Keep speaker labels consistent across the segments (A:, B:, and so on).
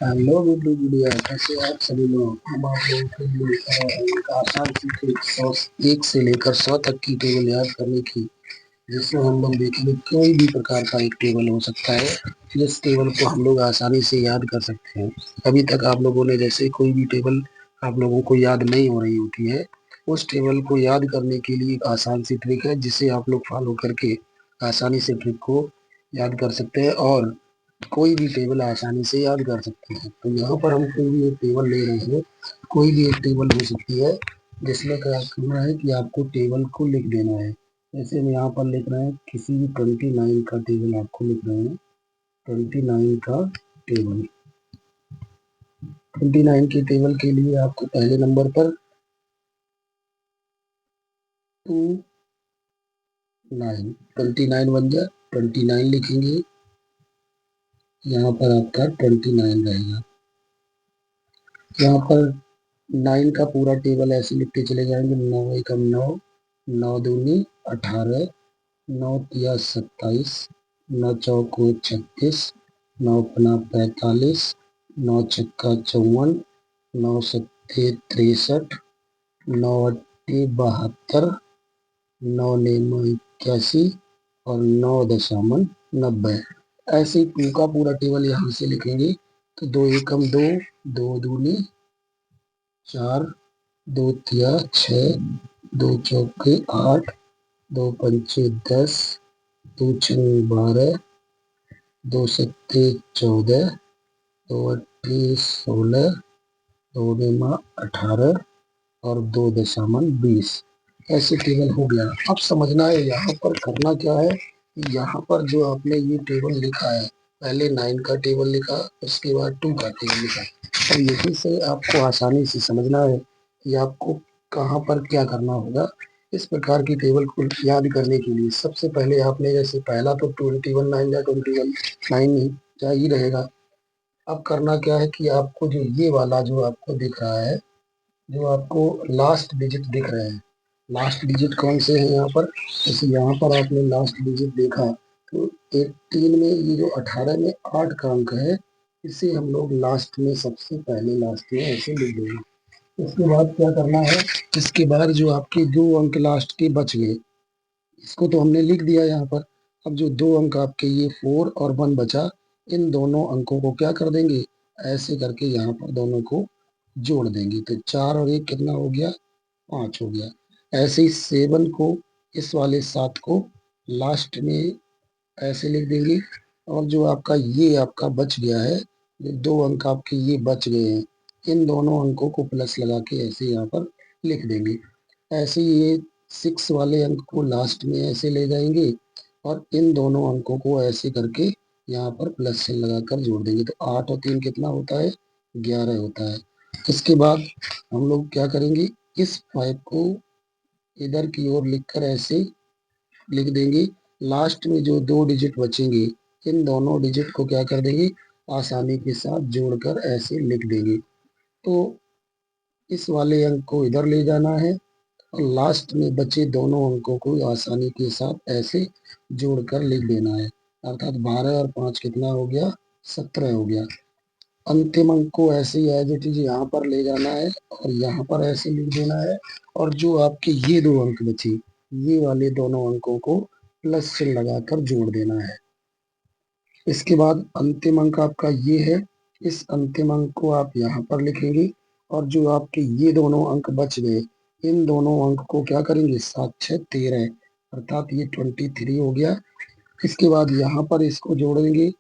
A: Hello Guddu गुड़िया, कैसे आप सभी लोग। हम आप लोगों के लिए एक आसान सी ट्रिक 1 से लेकर 100 तक की टेबल याद करने की, जिसमें हम लोग देखेंगे कोई भी प्रकार का एक टेबल हो सकता है जिस टेबल को हम लोग आसानी से याद कर सकते हैं। अभी तक आप लोगों ने जैसे कोई भी टेबल आप लोगों को याद नहीं हो रही होती है, उस टेबल को याद करने के लिए एक आसान सी ट्रिक है जिसे आप लोग फॉलो करके आसानी से ट्रिक को याद कर सकते हैं और कोई भी टेबल आसानी से याद कर सकते हैं। तो यहाँ पर हम कोई भी एक टेबल ले रहे हैं, कोई भी एक टेबल हो सकती है जिसमें क्या करना है कि आपको टेबल को लिख देना है। जैसे हम यहाँ पर लिख रहे हैं किसी भी 29 का टेबल आपको लिख रहे हैं, 29 का टेबल। 29 के टेबल के लिए आपको पहले नंबर पर 29, 29 बन जाए 29 लिखेंगे। यहाँ पर आपका 29 रहेगा। यहाँ पर 9 का पूरा टेबल ऐसे लिखते चले जाएंगे। 9 एकम 9, 9 दूनी 18, 9 तिया 27, 9 चौको 36, 9 पना 45, 9 छक्का 54, 9 सत्ते 63, 9 अट्ठे 72, 9 नेम 81 और 9 दशामन 90। ऐसे ही 2 का पूरा टेबल यहाँ से लिखेंगे तो 2 एकम 2, 2 दूनी 4, 2 तिया 6, 2 चौके 8, 2 पंचे 10, 2 छंग 12, 2 सत्ते 14, 2 अट्ठे 16, 2 नेमा 18 और 2 दशामन 20। ऐसे टेबल हो गया। अब समझना है यहाँ पर करना क्या है। यहाँ पर जो आपने ये टेबल लिखा है, पहले 9 का टेबल लिखा, उसके बाद 2 का टेबल लिखा। अब यही से आपको आसानी से समझना है कि आपको कहाँ पर क्या करना होगा। इस प्रकार की टेबल को याद करने के लिए सबसे पहले आपने जैसे पहला तो 21 9 या 21 9 ही क्या ही रहेगा। अब करना क्या है कि आपको जो ये वाला जो आपको दिख रहा है, जो आपको लास्ट डिजिट दिख रहे हैं, लास्ट डिजिट कौन से हैं यहाँ पर। जैसे यहाँ पर आपने लास्ट डिजिट देखा तो 18 में ये जो 18 में 8 का अंक है, इसे हम लोग लास्ट में सबसे पहले लास्ट में ऐसे लिख देंगे। इसके बाद क्या करना है, इसके बाद जो आपके 2 अंक लास्ट के बच गए, इसको तो हमने लिख दिया यहाँ पर। अब जो 2 अंक आपके ये 4 और 1 बचा, इन दोनों अंकों को क्या कर देंगे, ऐसे करके यहाँ पर दोनों को जोड़ देंगे। तो 4 और 1 कितना हो गया, 5 हो गया। ऐसे ही 7 को, इस वाले 7 को लास्ट में ऐसे लिख देंगे। और जो आपका ये आपका बच गया है, जो 2 अंक आपके ये बच गए हैं, इन दोनों अंकों को प्लस लगा के ऐसे यहाँ पर लिख देंगे। ऐसे ही ये 6 वाले अंक को लास्ट में ऐसे ले जाएंगे और इन दोनों अंकों को ऐसे करके यहाँ पर प्लस से लगाकर जोड़ देंगे। तो 8 और 3 कितना होता है, 11 होता है। इसके बाद हम लोग क्या करेंगे, इस 5 को इधर की ओर लिखकर ऐसे लिख देंगे। लास्ट में जो 2 डिजिट बचेंगे, इन दोनों डिजिट को क्या कर देंगे, आसानी के साथ जोड़कर ऐसे लिख देंगे। तो इस वाले अंक को इधर ले जाना है और लास्ट में बचे दोनों अंकों को आसानी के साथ ऐसे जोड़कर लिख देना है। अर्थात 12 और 5 कितना हो गया, 17 हो गया। अंतिम अंक को ऐसे ही एज इट इज यहाँ पर ले जाना है और यहाँ पर ऐसे लिख देना है। और जो आपके ये 2 अंक बचे, ये वाले दोनों अंकों को प्लस से लगाकर जोड़ देना है। इसके बाद अंतिम अंक आपका ये है, इस अंतिम अंक को आप यहाँ पर लिखेंगे। और जो आपके ये दोनों अंक बच गए, इन दोनों अंक को क्या करेंगे, 7 6 13, अर्थात ये 23 हो गया। इसके बाद यहाँ पर इसको जोड़ेंगे,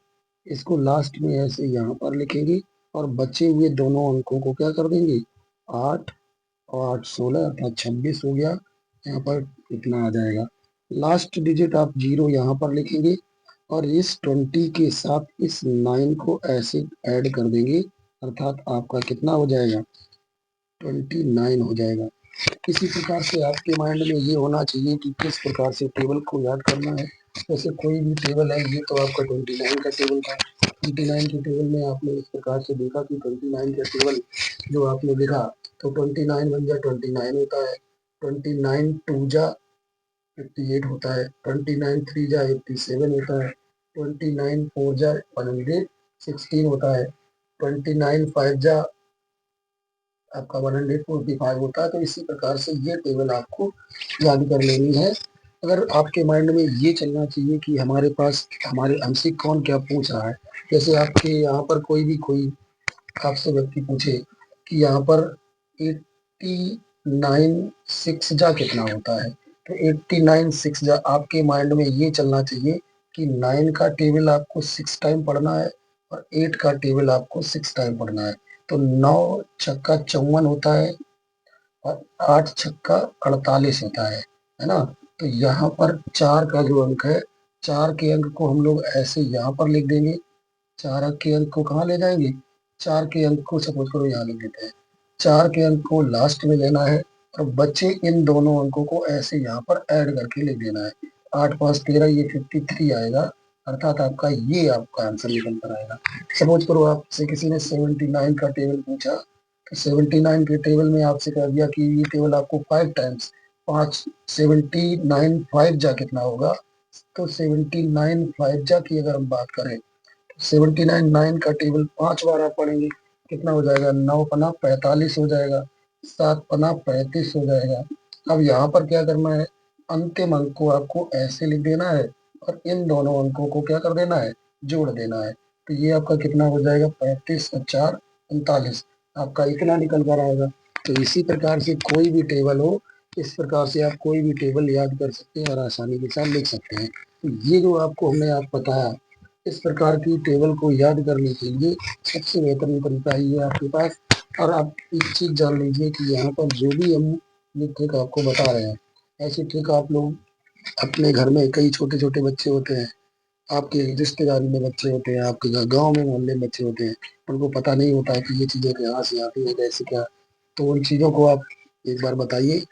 A: इसको लास्ट में ऐसे यहाँ पर लिखेंगे और बचे हुए दोनों अंकों को क्या कर देंगे, 8 और 8 16 अर्थात 26 हो गया। यहाँ पर इतना आ जाएगा। लास्ट डिजिट आप 0 यहाँ पर लिखेंगे और इस 20 के साथ इस 9 को ऐसे ऐड कर देंगे, अर्थात आपका कितना हो जाएगा, 29 हो जाएगा। इसी प्रकार से आपके माइंड में ये होना चाहिए कि किस प्रकार से टेबल को याद करना है। जैसे कोई भी टेबल है, ये तो आपका 29 का टेबल था। 29 के टेबल में आपने इस प्रकार से देखा कि 29 का टेबल जो आपने लिखा, तो 29 बन जा 29 होता है, 29 टू जा 58 होता है, 29 थ्री जा 87 होता है, 29 फोर जा 116 होता है, 29 5 जा आपका 145 होता है। तो इसी प्रकार से ये टेबल आपको याद कर लेनी है। अगर आपके माइंड में ये चलना चाहिए कि हमारे पास हमारे हमसे कौन क्या पूछ रहा है, जैसे आपके यहाँ पर कोई आपसे व्यक्ति पूछे कि यहाँ पर 89 6 जा कितना होता है, तो 89 6 जा आपके माइंड में ये चलना चाहिए कि 9 का टेबल आपको 6 टाइम पढ़ना है और 8 का टेबल आपको 6 टाइम पढ़ना है। तो 9 छक्का 54 होता है और 8 छक्का 48 होता है ना। तो यहाँ पर 4 का जो अंक है, 4 के अंक को हम लोग ऐसे यहाँ पर लिख देंगे। 4 के अंक को कहाँ ले जाएंगे, 4 के अंक को सपोज करो यहाँ लिख देते हैं। 4 के अंक को लास्ट में लेना है और बच्चे इन दोनों अंकों को ऐसे यहाँ पर ऐड करके लिख देना है। 8 5 13, ये 53 आएगा, अर्थात आपका ये आपका आंसर निकल कर आएगा। सपोज करो आपसे किसी ने 79 का टेबल पूछा, तो 79 के टेबल में आपसे कह दिया कि ये टेबल आपको 5 टाइम्स 5 79 5 जा कितना होगा, तो 79 5 जा की अगर हम बात करें, 79 9 का टेबल 5 बार आप पढ़ेंगे, कितना हो जाएगा, 9 पना 45 हो जाएगा, 7 पना 35 हो जाएगा। अब यहाँ पर क्या करना है, अंतिम अंक को आपको ऐसे लिख देना है और इन दोनों अंकों को क्या कर देना है, जोड़ देना है। तो ये आपका कितना हो जाएगा, 35 और 4 39, आपका इतना निकल कर आएगा। तो इसी प्रकार से कोई भी टेबल हो, इस प्रकार से आप कोई भी टेबल याद कर सकते हैं और आसानी के साथ लिख सकते हैं। तो ये जो आपको हमने आप बताया, इस प्रकार की टेबल को याद करने के लिए सबसे बेहतरीन तरीका ये है आपके पास। और आप एक चीज जान लीजिए कि यहाँ पर जो भी हम ये ट्रिक आपको बता रहे हैं, ऐसी ट्रिक आप लोग अपने घर में, कई छोटे छोटे बच्चे होते हैं, आपके रिश्तेदारी में बच्चे होते हैं, आपके गाँव में मोहल्ले में बच्चे होते हैं, उनको पता नहीं होता है कि ये चीज़ें कहाँ से आती है, कैसे क्या। तो उन चीज़ों को आप एक बार बताइए